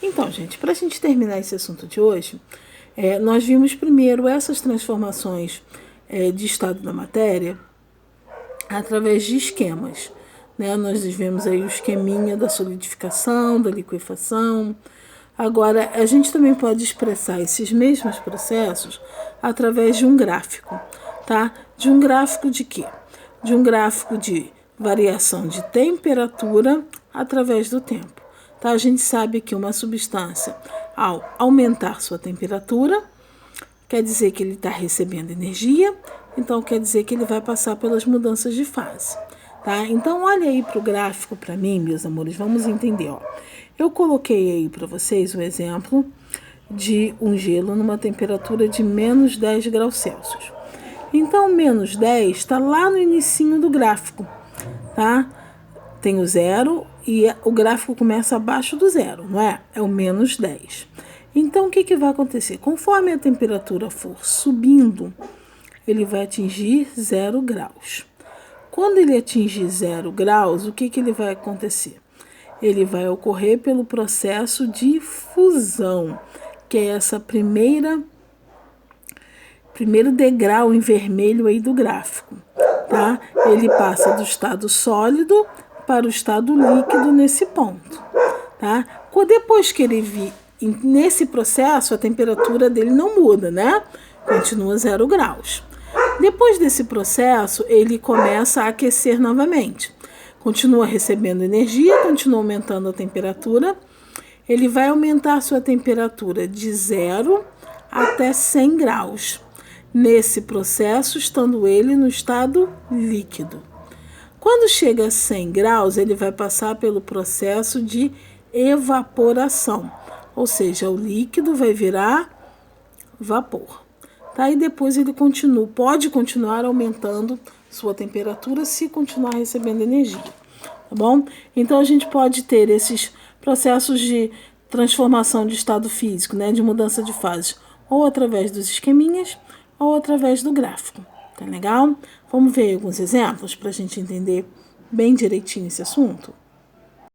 Então, gente, para a gente terminar esse assunto de hoje, nós vimos primeiro essas transformações de estado da matéria através de esquemas. Né? Nós vimos aí o esqueminha da solidificação, da liquefação. Agora, a gente também pode expressar esses mesmos processos através de um gráfico, tá? De um gráfico de quê? De um gráfico de variação de temperatura através do tempo. Tá? A gente sabe que uma substância, ao aumentar sua temperatura, quer dizer que ele está recebendo energia, então quer dizer que ele vai passar pelas mudanças de fase. Tá? Então, olha aí para o gráfico para mim, meus amores, vamos entender. Ó. Eu coloquei aí para vocês o exemplo de um gelo numa temperatura de menos 10 graus Celsius. Então, menos 10 está lá no inicinho do gráfico, tá? Tem o zero e o gráfico começa abaixo do zero, não é? É o menos 10. Então, o que vai acontecer? Conforme a temperatura for subindo, ele vai atingir 0 graus. Quando ele atingir 0 graus, o que ele vai acontecer? Ele vai ocorrer pelo processo de fusão, que é essa primeiro degrau em vermelho aí do gráfico, tá? Ele passa do estado sólido para o estado líquido nesse ponto, tá? Depois que ele vir nesse processo, a temperatura dele não muda, né? Continua 0 graus. Depois desse processo, ele começa a aquecer novamente. Continua recebendo energia, continua aumentando a temperatura. Ele vai aumentar sua temperatura de 0 até 100 graus. Nesse processo, estando ele no estado líquido. Quando chega a 100 graus, ele vai passar pelo processo de evaporação. Ou seja, o líquido vai virar vapor. Tá? E depois ele pode continuar aumentando sua temperatura se continuar recebendo energia. Tá bom? Então a gente pode ter esses processos de transformação de estado físico, né, de mudança de fase, ou através dos esqueminhas, ou através do gráfico. Tá legal? Vamos ver alguns exemplos para a gente entender bem direitinho esse assunto?